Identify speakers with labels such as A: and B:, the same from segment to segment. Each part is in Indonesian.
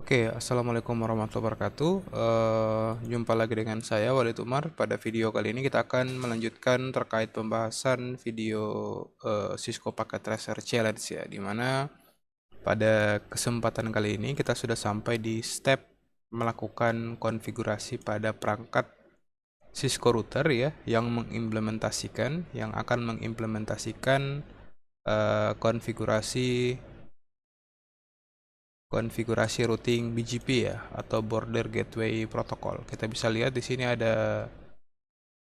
A: Oke, assalamualaikum warahmatullahi wabarakatuh. Jumpa lagi dengan saya Walid Umar. Pada video kali ini kita akan melanjutkan terkait pembahasan video Cisco Packet Tracer Challenge ya, dimana pada kesempatan kali ini kita sudah sampai di step melakukan konfigurasi pada perangkat Cisco router ya, yang akan mengimplementasikan konfigurasi routing BGP ya, atau Border Gateway Protocol. Kita bisa lihat di sini ada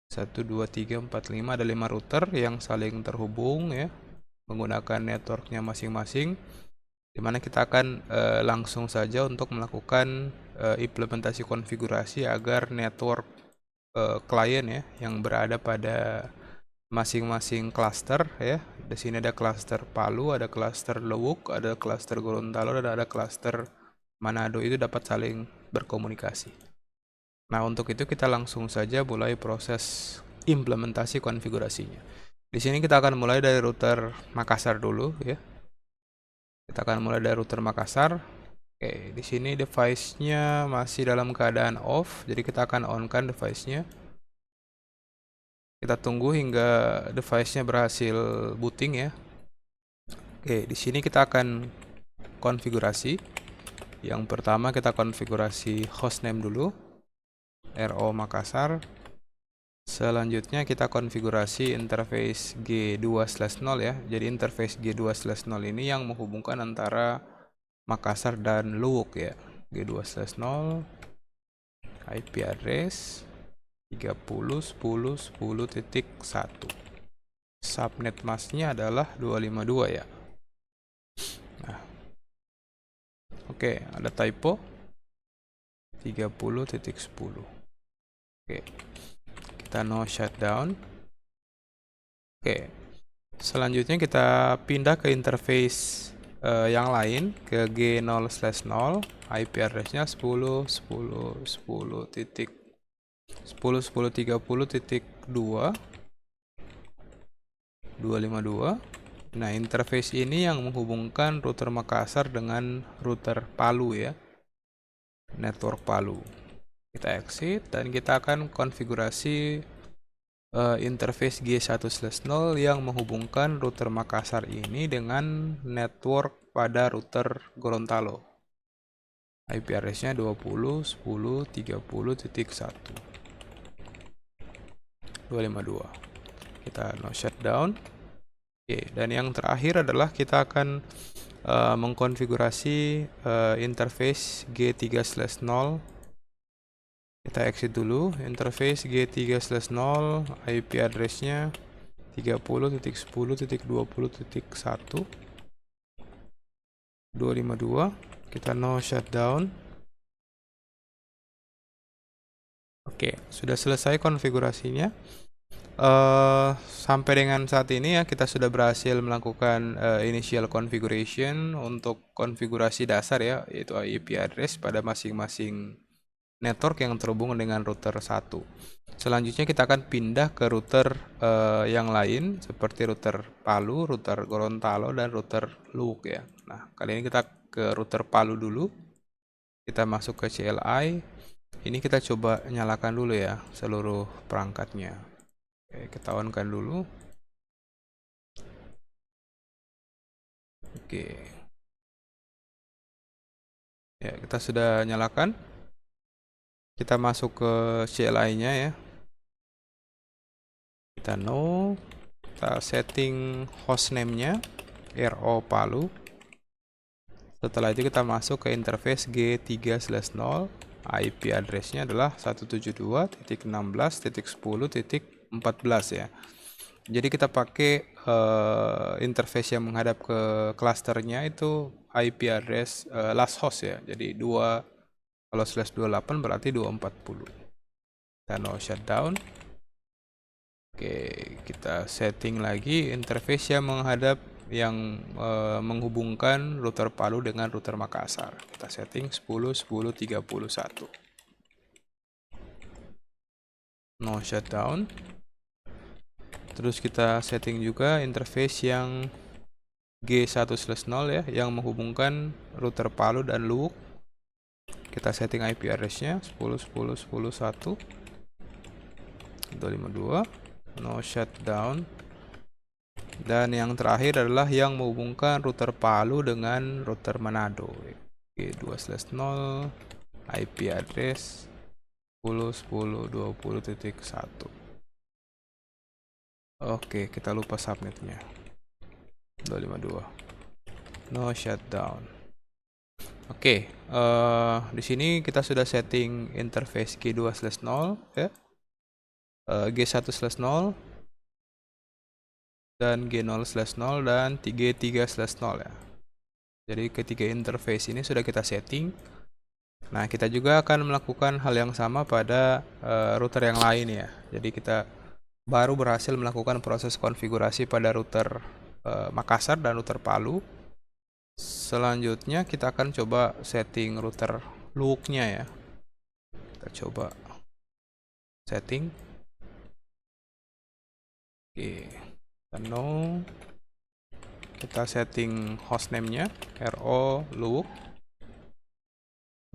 A: 1 2 3 4 5, ada 5 router yang saling terhubung ya, menggunakan networknya masing-masing, dimana kita akan langsung saja untuk melakukan implementasi konfigurasi agar network klien ya yang berada pada masing-masing cluster ya. Di sini ada cluster Palu, ada cluster Luwuk, ada cluster Gorontalo, dan ada cluster Manado, itu dapat saling berkomunikasi. Nah, untuk itu kita langsung saja mulai proses implementasi konfigurasinya. Di sini kita akan mulai dari router Makassar dulu ya. Kita akan mulai dari router Makassar. Oke, di sini device-nya masih dalam keadaan off, jadi kita akan on-kan device-nya. Kita tunggu hingga device-nya berhasil booting ya. Oke, di sini kita akan konfigurasi. Yang pertama kita konfigurasi hostname dulu, RO Makassar. Selanjutnya kita konfigurasi interface G2/0 ya. Jadi interface G2/0 ini yang menghubungkan antara Makassar dan Luwuk ya. G2/0 IP address 30.10.10.1. Subnet masknya adalah 252 ya. Nah, oke, ada typo 30.10. Oke, kita no shutdown. Oke, selanjutnya kita pindah ke interface yang lain, ke G0/0. IP address-nya 10.10.10.10.2.252. Nah, interface ini yang menghubungkan router Makassar dengan router Palu ya, network Palu. Kita exit dan kita akan konfigurasi interface G1/0 yang menghubungkan router Makassar ini dengan network pada router Gorontalo. IP address-nya 20.10.30.1 252. Kita no shutdown. Oke, dan yang terakhir adalah kita akan mengkonfigurasi interface G3/0. Kita exit dulu interface G3/0, IP address-nya 30.10.20.1 252. Kita no shutdown. Oke, sudah selesai konfigurasinya. Sampai dengan saat ini ya, kita sudah berhasil melakukan initial configuration untuk konfigurasi dasar ya, yaitu IP address pada masing-masing network yang terhubung dengan router 1. Selanjutnya kita akan pindah ke router yang lain seperti router Palu, router Gorontalo, dan router Luwuk ya. Nah, kali ini kita ke router Palu dulu. Kita masuk ke CLI. Ini kita coba nyalakan dulu ya seluruh perangkatnya. Oke, kita on-kan dulu. Oke. Ya, kita sudah nyalakan. Kita masuk ke CLI-nya ya. Kita no. Kita setting hostname-nya RO Palu. Setelah itu kita masuk ke interface G3/0. IP address-nya adalah 172.16.10.14 ya. Jadi kita pakai interface yang menghadap ke clusternya itu IP address last host ya. Jadi 2, kalau /28 berarti 240. Kita no shutdown. Oke, kita setting lagi interface yang menghadap menghubungkan router Palu dengan router Makassar. Kita setting 10.10.31. No shutdown. Terus kita setting juga interface yang G1/0 ya, yang menghubungkan router Palu dan Luwuk. Kita setting IP address-nya 10.10.10.1 252, no shutdown. Dan yang terakhir adalah yang menghubungkan router Palu dengan router Manado. G2/0 IP address 10.10.20.1. Oke, kita lupa subnetnya. 252. No shutdown. Oke, di sini kita sudah setting interface G2/0 ya. G1/0 dan G0/0 dan G3/0 ya. Jadi ketiga interface ini sudah kita setting. Nah, kita juga akan melakukan hal yang sama pada router yang lain ya. Jadi kita baru berhasil melakukan proses konfigurasi pada router Makassar dan router Palu. Selanjutnya kita akan coba setting router Luwuk-nya ya. Kita coba setting. Oke, no. Kita setting hostname-nya RO Luwuk.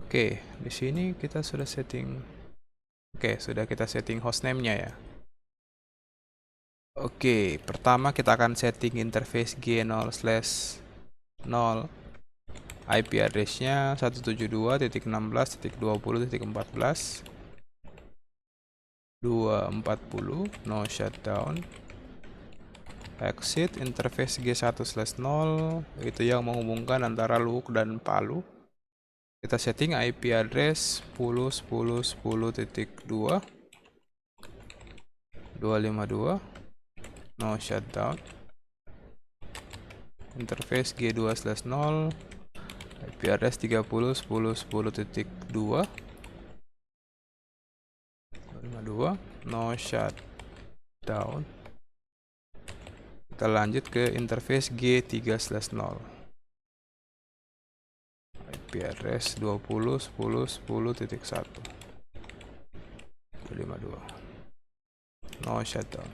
A: Oke, di sini kita sudah setting. Oke, sudah kita setting hostname-nya ya. Oke, pertama kita akan setting interface G0/0. IP address-nya 172.16.20.14 240, no shutdown. Exit interface G1/0 itu yang menghubungkan antara Luwuk dan Palu. Kita setting IP address 10.10.10.2 252, no shutdown. Interface G2/0 IP address 30.10.10.2 252, no shutdown. Kita lanjut ke interface G3/0 IP address 20.10.10.1 252, no shutdown.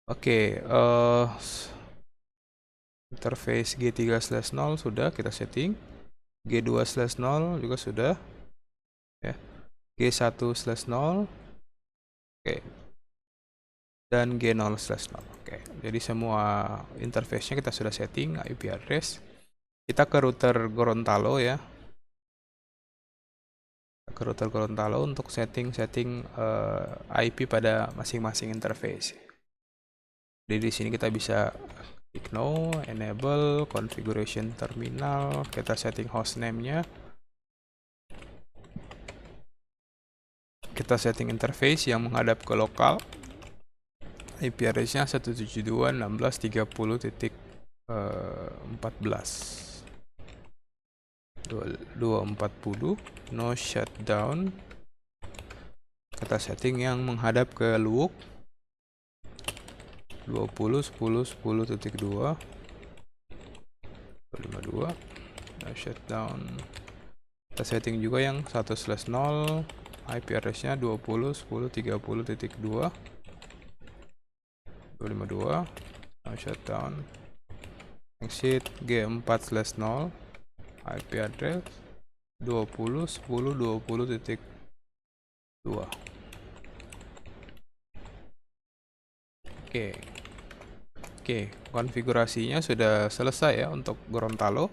A: Oke, interface G3/0 sudah kita setting, G2/0 juga sudah ya, G1/0 oke, dan G0/0. Oke, jadi semua interface-nya kita sudah setting IP address. Kita ke router Gorontalo ya, ke router Gorontalo untuk setting IP pada masing-masing interface. Jadi di sini kita bisa klik no, enable, configuration terminal, kita setting hostname-nya. Kita setting interface yang menghadap ke lokal. IP address-nya 172.16.30.14 240, no shutdown. Kita setting yang menghadap ke Luwuk 20.10.10.2 252, no shutdown. Kita setting juga yang 1/0 IP address-nya 20.10.30.2 252, no shutdown. Exit G4/0 IP address 20.10.20.2. Oke, konfigurasinya sudah selesai ya untuk Gorontalo.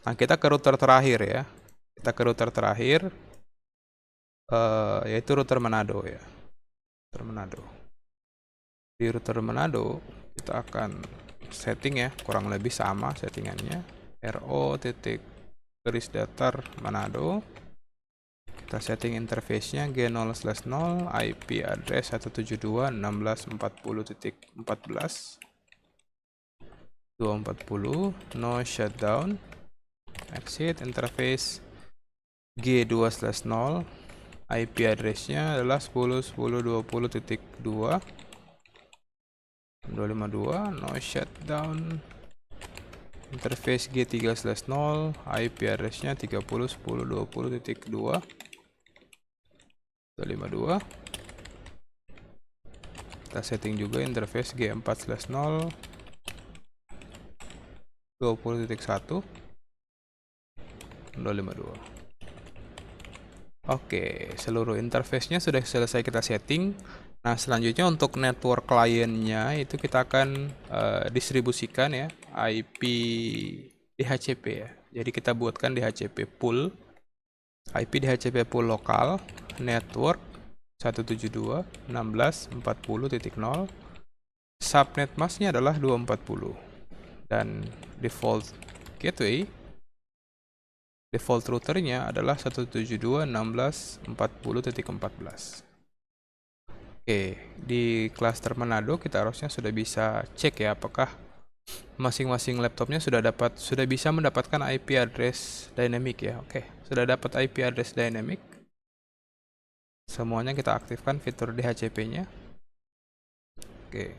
A: Nah, kita ke router terakhir ya. Kita ke router terakhir, yaitu router Manado ya. Router Manado. Di router Manado kita akan setting ya, kurang lebih sama settingannya. RO garis datar Manado. Kita setting interface-nya G0/0 IP address 172.16.40.14 240, no shutdown. Exit interface G2/0 IP address-nya adalah 10.10.20.2 252, no shutdown. Interface G3/0 IP address-nya 30.10.20.2 252. Kita setting juga interface G4/0 20.1 252. Oke, seluruh interface-nya sudah selesai kita setting. Nah, selanjutnya untuk network client-nya itu kita akan distribusikan ya IP DHCP ya. Jadi kita buatkan DHCP pool, IP DHCP pool lokal, network 172.16.40.0, subnet masknya adalah 240, dan default gateway, default routernya adalah 172.16.40.14. Oke, di cluster Manado kita harusnya sudah bisa cek ya apakah masing-masing laptopnya sudah bisa mendapatkan IP address dynamic ya. Oke, sudah dapat IP address dynamic. Semuanya kita aktifkan fitur DHCP-nya. Oke.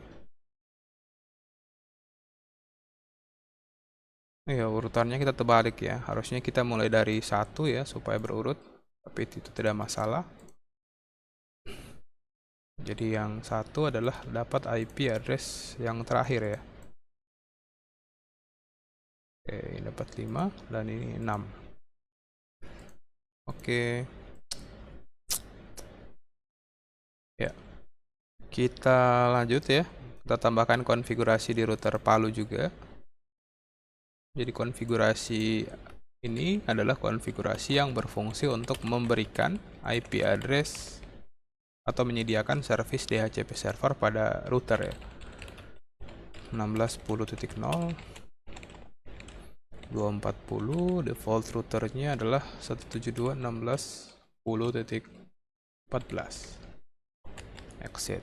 A: Ya, urutannya kita terbalik ya. Harusnya kita mulai dari 1 ya supaya berurut, tapi itu tidak masalah. Jadi yang 1 adalah dapat IP address yang terakhir ya. Oke, ini dapat 5 dan ini 6. Oke. Ya. Kita lanjut ya. Kita tambahkan konfigurasi di router Palu juga. Jadi konfigurasi ini adalah konfigurasi yang berfungsi untuk memberikan IP address atau menyediakan service DHCP server pada router ya. 16.10.0, 240, default routernya adalah 172.16.10.14. Exit.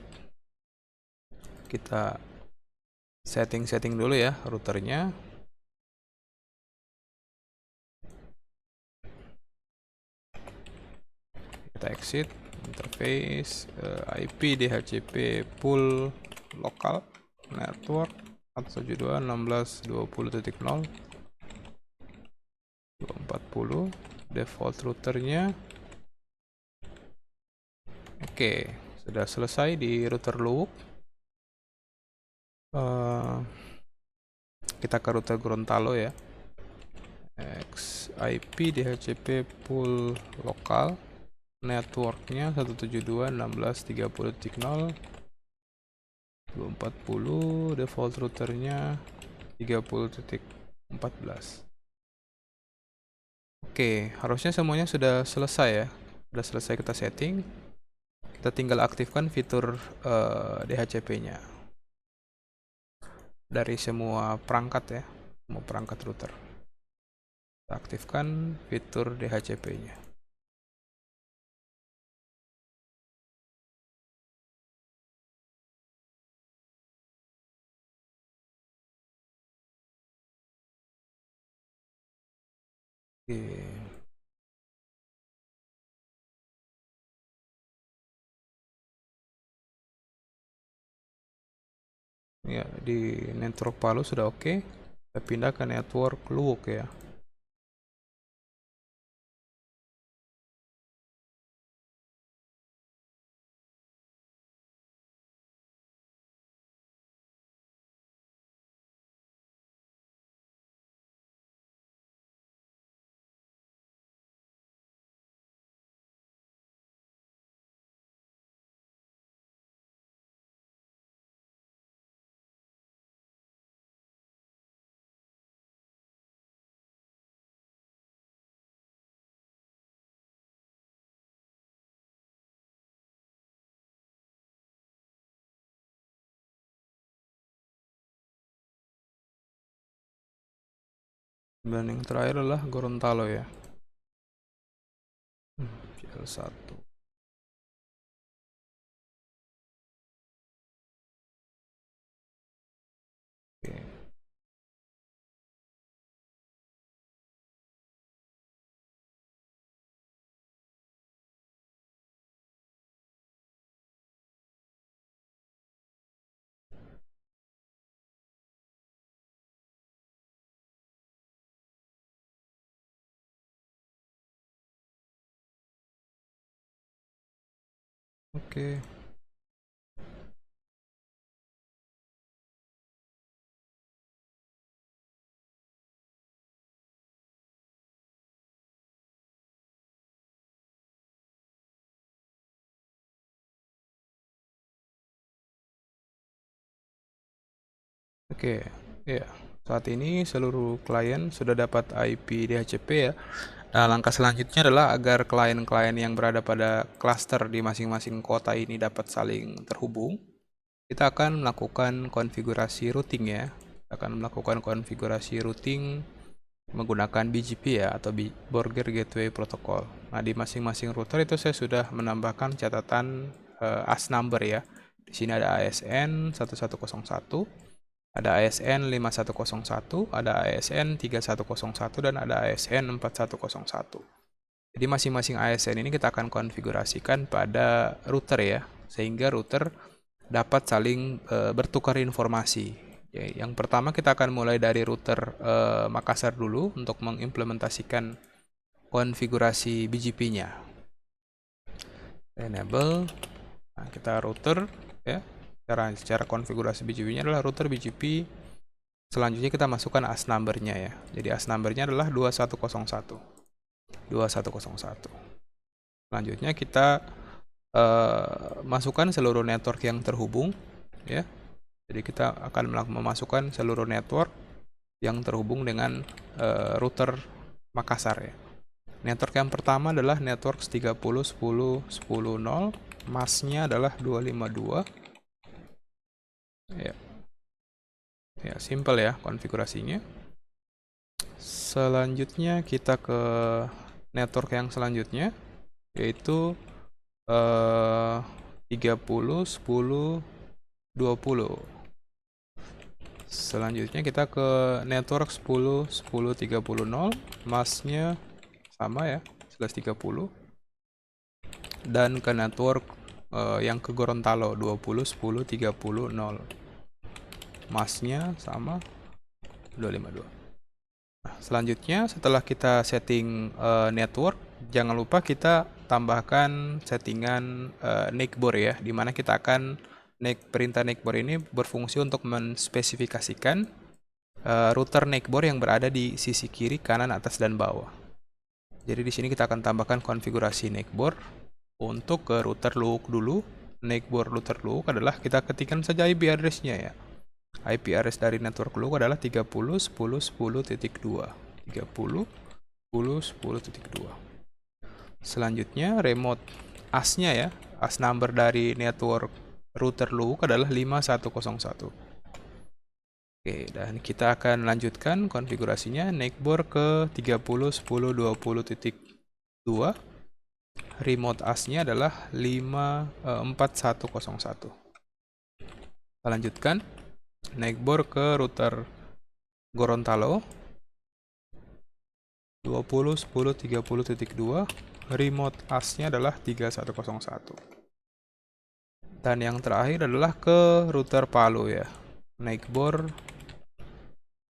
A: Kita setting dulu ya routernya. Kita exit, interface, IP DHCP pool lokal, network 172.16.20.0, 240, default routernya. Oke, sudah selesai di router Luwuk. Kita ke router Gorontalo ya. IP DHCP pool lokal, networknya 172.16.30.0, 240, default routernya 30.14. Oke, harusnya semuanya sudah selesai ya. Sudah selesai kita setting. Kita tinggal aktifkan fitur DHCP-nya dari semua perangkat ya, semua perangkat router. Kita aktifkan fitur DHCP-nya. Oke. Ya, di network Palu sudah oke. Kita pindah ke network Luwuk ya. Dan yang terakhir adalah Gorontalo ya. PL1. Oke. Oke. Oke, ya. Saat ini seluruh klien sudah dapat IP DHCP ya. Nah, langkah selanjutnya adalah agar klien-klien yang berada pada klaster di masing-masing kota ini dapat saling terhubung. Kita akan melakukan konfigurasi routing ya. Kita akan melakukan konfigurasi routing menggunakan BGP ya, atau Border Gateway Protocol. Nah, di masing-masing router itu saya sudah menambahkan catatan AS number ya. Di sini ada ASN 1101, ada ASN 5101, ada ASN 3101, dan ada ASN 4101. Jadi masing-masing ASN ini kita akan konfigurasikan pada router ya, sehingga router dapat saling bertukar informasi. Ya, yang pertama kita akan mulai dari router Makassar dulu untuk mengimplementasikan konfigurasi BGP-nya. Enable, nah, kita router ya. Cara konfigurasi BGP-nya adalah router BGP. Selanjutnya kita masukkan AS number-nya ya. Jadi AS number-nya adalah 2101. 2101. Selanjutnya kita masukkan seluruh network yang terhubung ya. Jadi kita akan memasukkan seluruh network yang terhubung dengan router Makassar ya. Network yang pertama adalah network 30.10.10.0, masnya adalah 252. Ya. Ya, simple ya konfigurasinya. Selanjutnya kita ke network yang selanjutnya, yaitu 30.10.20. Selanjutnya kita ke network 10.10.30.0, masnya sama ya, 11.30. Dan ke network yang ke Gorontalo 20.10.30.0, masnya sama 252. Nah, selanjutnya setelah kita setting network, jangan lupa kita tambahkan settingan NIC-BOR ya, dimana kita akan perintah NIC-BOR ini berfungsi untuk menspesifikasikan router NIC-BOR yang berada di sisi kiri, kanan, atas, dan bawah. Jadi di sini kita akan tambahkan konfigurasi NIC-BOR untuk ke router LUUK dulu. NIC-BOR router LUUK adalah kita ketikkan saja IP address-nya ya. IP address dari network LUUK adalah 30.10.10.2. 30.10.10.2. Selanjutnya remote AS-nya ya. AS number dari network router LUUK adalah 5101. Oke, dan kita akan lanjutkan konfigurasinya. NIC-BOR ke 30.10.20.2. Remote AS-nya adalah 4101. Kita lanjutkan. NIC-BOR ke router Gorontalo 20.10.30.2. Remote AS-nya adalah 3101. Dan yang terakhir adalah ke router Palu ya. NIC-BOR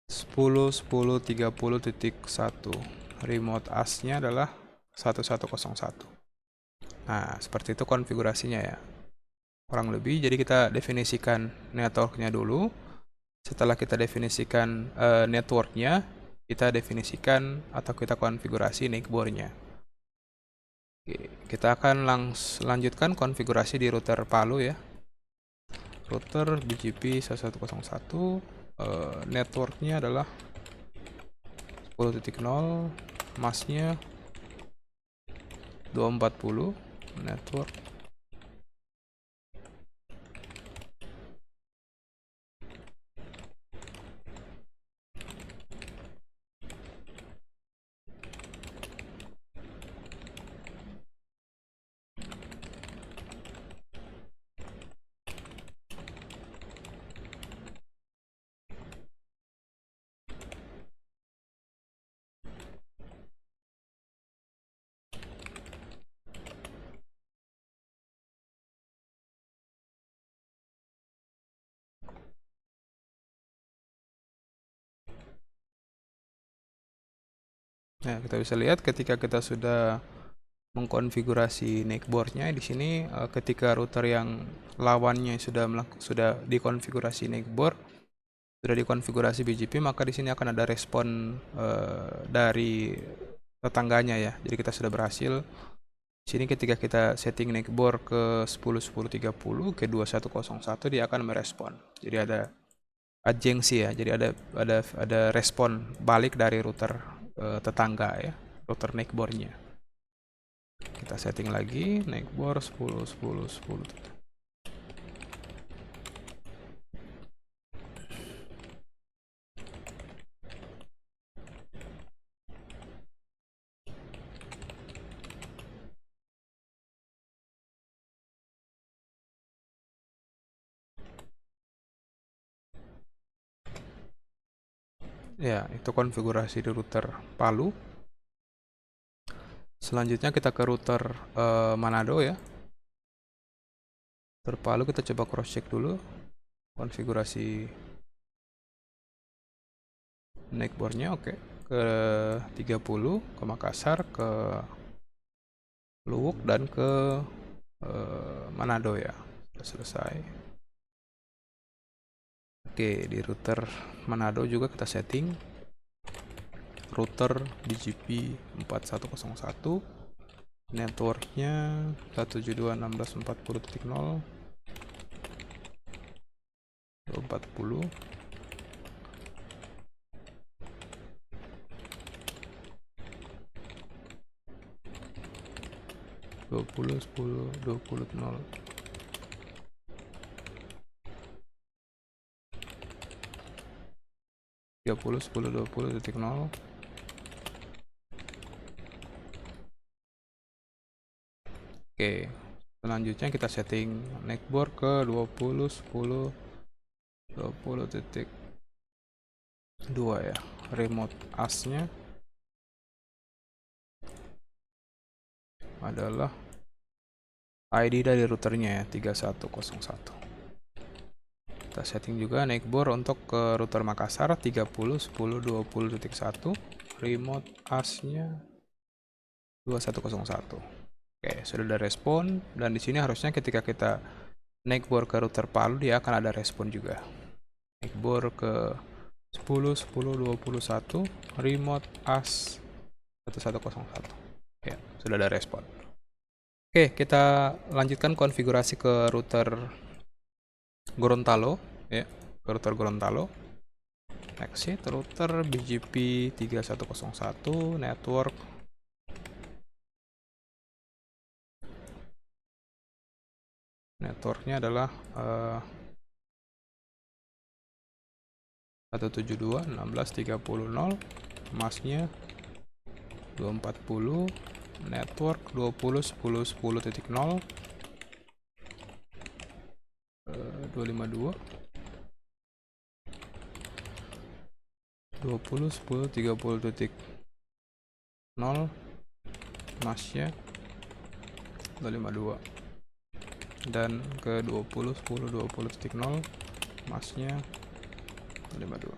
A: 10.10.30.1. Remote AS-nya adalah 1101. Nah, seperti itu konfigurasinya ya. Kurang lebih, jadi kita definisikan networknya dulu. Setelah kita definisikan networknya, kita definisikan atau kita konfigurasi NIC-BOR-nya. Kita akan lanjutkan konfigurasi di router Palu ya. Router BGP 1101, networknya adalah 10.0, masnya 240, network. Nah, kita bisa lihat ketika kita sudah mengkonfigurasi NIC-BOR-nya di sini, ketika router yang lawannya sudah dikonfigurasi NIC-BOR, sudah dikonfigurasi BGP, maka di sini akan ada respon dari tetangganya ya. Jadi kita sudah berhasil. Di sini ketika kita setting NIC-BOR ke 10.10.30 ke 2101, dia akan merespon. Jadi ada adjengsi ya. Jadi ada respon balik dari router tetangga ya, router neckboardnya. Kita setting lagi neckboard 10 10 10. Ya, itu konfigurasi di router Palu. Selanjutnya kita ke router Manado ya. Router Palu kita coba cross check dulu konfigurasi neckboardnya. Oke, ke 30, ke Makassar, ke Luwuk, dan ke Manado ya. Sudah selesai. Oke, di router Manado juga kita setting router BGP 4101, networknya 172.16.40.0 240. Dua puluh 10 20 0. Tiga puluh 10 20.0. Oke, selanjutnya kita setting neckboard ke 20 10 20.2 ya. Remote AS-nya adalah ID dari routernya ya, 3101. Kita setting juga neckboard untuk ke router Makassar 30 10 20.1. Remote AS-nya 2101. Oke, sudah ada respon, dan di sini harusnya ketika kita neckboard ke router Palu dia akan ada respon juga. Neckboard ke 10 10 21 remote AS 1101. Ya, sudah ada respon. Oke, kita lanjutkan konfigurasi ke router Gorontalo ya, ke router Gorontalo. Exit router BGP 3101 network networknya adalah 172.16.30.0, masnya 240, network 20 10 10.0 252 20 10 30.0, masnya 252, dan ke 20 10 20.0 masnya 252.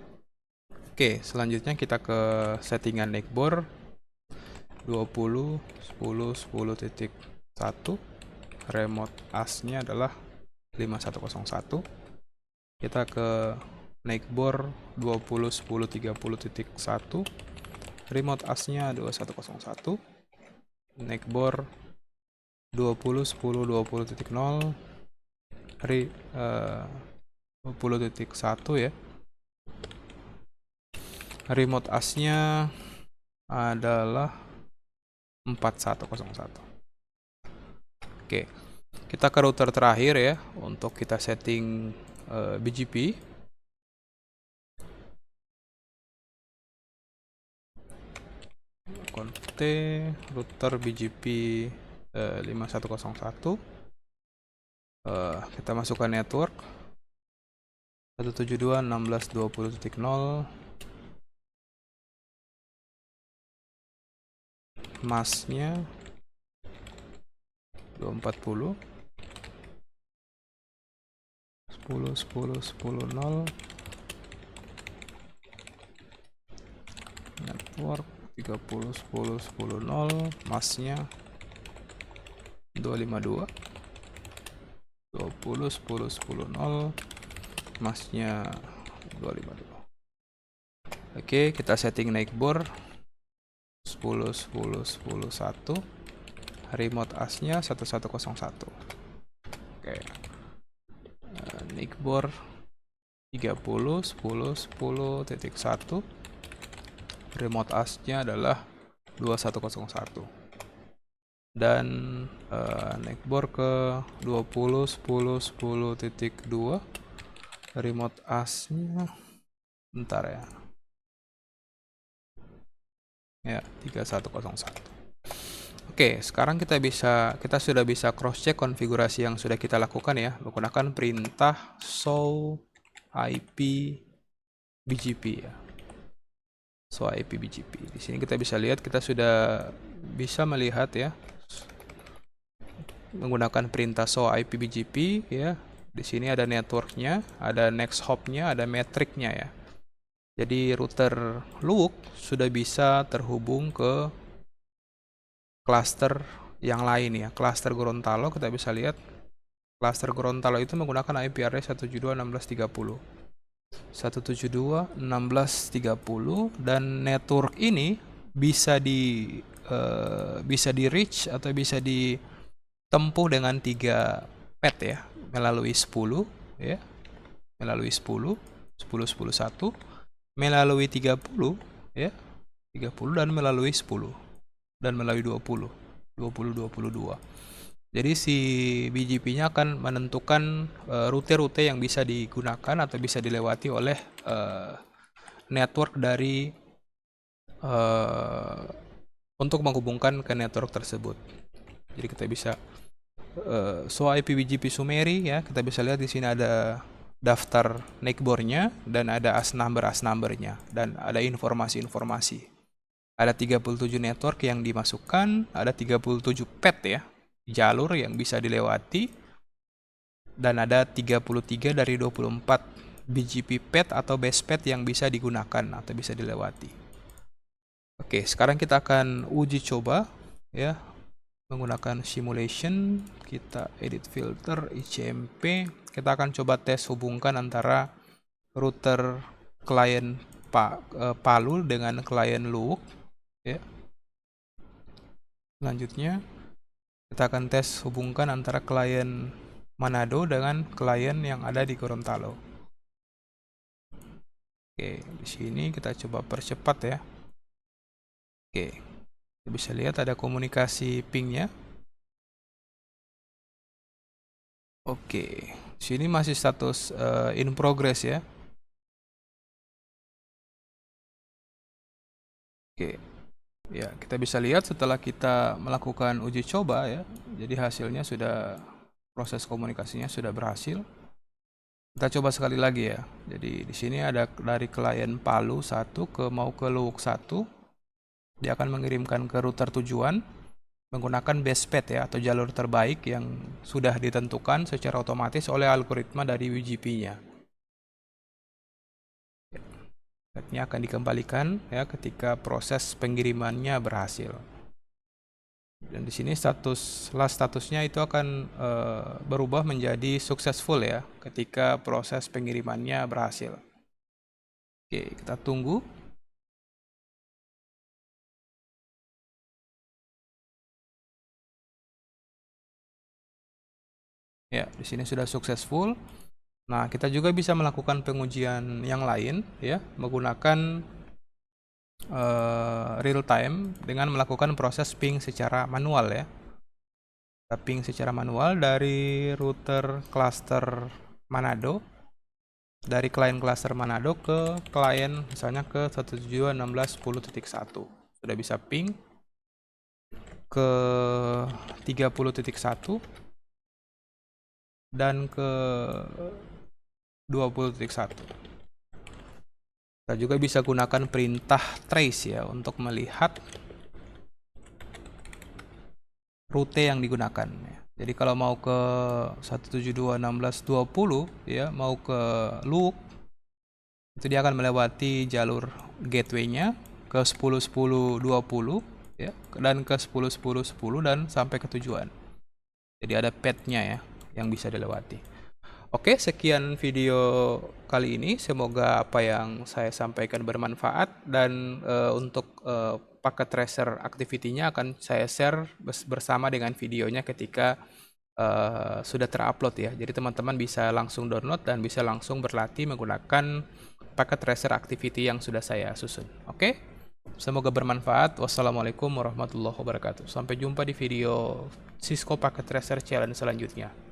A: Oke, selanjutnya kita ke settingan neckboard 20 10 10.1. remote AS-nya adalah 5101. Kita ke neckboard 20 10 30.1. remote AS-nya 2101. neckboard 20 10 20.0 20.1 ya. Remote AS-nya adalah 4101. Oke, kita ke router terakhir ya untuk kita setting BGP. Conft router BGP 5101. Kita masukkan network 172.16.20.0, masnya 240, 10 10 10.0, network 30 10 10.0, masnya 252, 20 10 10.0, masnya 252. Oke, kita setting neckboard 10 10 10 1. remote AS-nya 1101. Oke, neckboard 30, 10, 10.1. Remote ASK-nya adalah 2101. Dan neckboard ke 20, 10, 10.2. Remote ASK-nya bentar ya. Ya, 3101. Oke, sekarang kita sudah bisa cross check konfigurasi yang sudah kita lakukan ya, menggunakan perintah show IP BGP ya. Show IP BGP. Di sini kita bisa lihat kita sudah bisa melihat ya menggunakan perintah show IP BGP ya. Di sini ada networknya, ada next hop-nya, ada metricnya ya. Jadi router Luwuk sudah bisa terhubung ke cluster yang lain ya. Cluster Gorontalo kita bisa lihat. Cluster Gorontalo itu menggunakan IP address 172.16.30. 172.16.30 dan network ini bisa di reach atau bisa ditempuh dengan 3 pet ya, melalui 10 ya, melalui 10, 10, 10, 1, melalui 30 ya, 30 dan melalui 10 dan melalui 20, 20, 22. Jadi si BGP-nya akan menentukan rute-rute yang bisa digunakan atau bisa dilewati oleh network dari untuk menghubungkan ke network tersebut. Jadi kita bisa show IP BGP summary ya, kita bisa lihat di sini ada daftar neckboard-nya dan ada AS number-nya dan ada informasi-informasi. Ada 37 network yang dimasukkan, ada 37 pet ya, jalur yang bisa dilewati, dan ada 33 dari 24 BGP pet atau base pet yang bisa digunakan atau bisa dilewati. Oke, sekarang kita akan uji coba ya menggunakan simulation. Kita edit filter ICMP. Kita akan coba tes hubungkan antara router klien Palu dengan klien Luwuk ya. Selanjutnya kita akan tes hubungkan antara klien Manado dengan klien yang ada di Gorontalo. Oke, di sini kita coba percepat ya. Oke, kita bisa lihat ada komunikasi pingnya. Oke, sini masih status in progress ya. Oke, ya kita bisa lihat setelah kita melakukan uji coba ya, jadi hasilnya sudah, proses komunikasinya sudah berhasil. Kita coba sekali lagi ya. Jadi di sini ada dari klien Palu 1 mau ke Luwuk 1. Dia akan mengirimkan ke router tujuan menggunakan base pet ya atau jalur terbaik yang sudah ditentukan secara otomatis oleh algoritma dari BGP-nya. Petnya akan dikembalikan ya ketika proses pengirimannya berhasil. Dan di sini statusnya itu akan berubah menjadi successful ya ketika proses pengirimannya berhasil. Oke, kita tunggu. Ya, di sini sudah successful. Nah, kita juga bisa melakukan pengujian yang lain ya menggunakan real time dengan melakukan proses ping secara manual ya. Kita ping secara manual dari router cluster Manado, dari klien cluster Manado ke klien misalnya ke 172.16.10.1. Sudah bisa ping ke 30.1 dan ke 20.1. Kita juga bisa gunakan perintah trace ya untuk melihat rute yang digunakan. Jadi kalau mau ke 172.16.20 ya, mau ke Luwuk, itu dia akan melewati jalur gateway-nya ke 10.10.20 ya, dan ke 10.10.10 dan sampai ke tujuan. Jadi ada path-nya ya yang bisa dilewati. Oke, sekian video kali ini. Semoga apa yang saya sampaikan bermanfaat dan untuk paket tracer activity-nya akan saya share bersama dengan videonya ketika sudah terupload ya. Jadi teman-teman bisa langsung download dan bisa langsung berlatih menggunakan paket tracer activity yang sudah saya susun. Oke? Semoga bermanfaat. Wassalamualaikum warahmatullahi wabarakatuh. Sampai jumpa di video Cisco Packet Tracer Challenge selanjutnya.